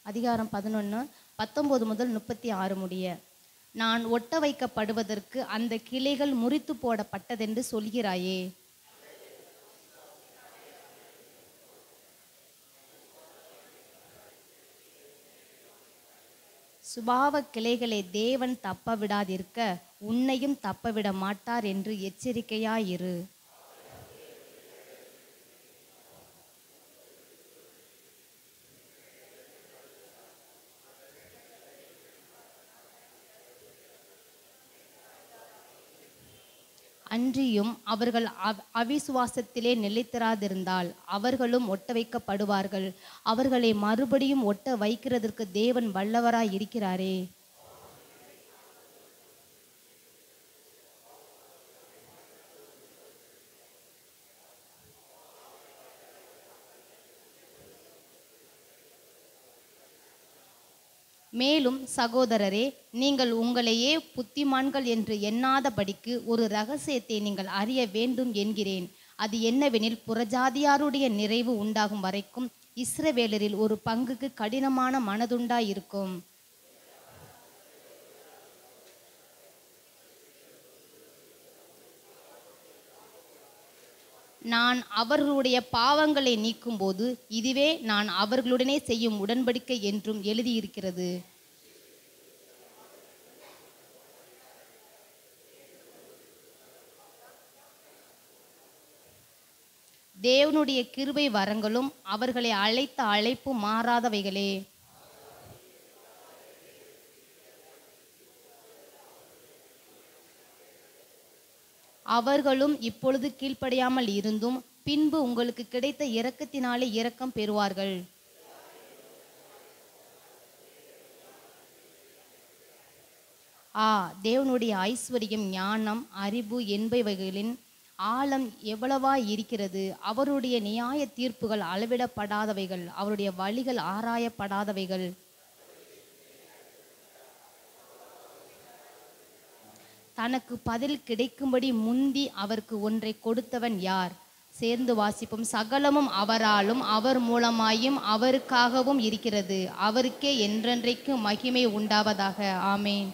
அதிகாரம் 11, 19 முதல் 36 முடிய. நான் ஒட்ட வைக்கப்படுவதற்கு அந்த கிளைகள் முறித்து போடப்பட்டதென்று சொல்கிறாயே. சுபாவ கிளைகளை தேவன் தப்ப விடாதிருக்க உன்னையும் தப்ப விட மாட்டார் என்று எச்சரிக்கையாயிரு. அன்றியும் அவர்கள் அவிசுவாசத்திலே நிலைத்திராதிருந்தால் அவர்களும் ஒட்ட வைக்கப்படுவார்கள். அவர்களை மறுபடியும் ஒட்ட வைக்கிறதற்கு தேவன் வல்லவராய் இருக்கிறாரே. மேலும் சகோதரரே, நீங்கள் உங்களையே புத்திமான்கள் என்று எண்ணாதபடிக்கு ஒரு இரகசியத்தை நீங்கள் அறிய வேண்டும் என்கிறேன். அது என்னவெனில், புறஜாதியாருடைய நிறைவு உண்டாகும் வரைக்கும் இஸ்ரவேலரில் ஒரு பங்குக்கு கடினமான மனதுண்டாயிருக்கும். நான் அவர்களுடைய பாவங்களை நீக்கும்போது இதுவே நான் அவர்களுடனே செய்யும் உடன்படிக்கை என்றும் எழுதியிருக்கிறது. தேவனுடைய கிருபை வரங்களும் அவர்களை அழைத்த அழைப்பு மாறாதவைகளே. அவர்களும் இப்பொழுது கீழ்ப்படியாமல் இருந்தும் பின்பு உங்களுக்கு கிடைத்த இரக்கத்தினாலே இரக்கம் பெறுவார்கள். தேவனுடைய ஐஸ்வர்யம், ஞானம், அறிவு என்பவைகளின் ஆழம் எவ்வளவாய் இருக்கிறது! அவருடைய நியாய தீர்ப்புகள் அளவிடப்படாதவைகள், அவருடைய வழிகள் ஆராயப்படாதவைகள். தனக்கு பதில் கிடைக்கும்படி முந்தி அவருக்கு ஒன்றை கொடுத்தவன் யார்? சேர்ந்து வாசிப்போம். சகலமும் அவராலும் அவர் மூலமாயும் அவருக்காகவும் இருக்கிறது. அவருக்கே என்றென்றைக்கு மகிமை உண்டாவதாக. ஆமேன்.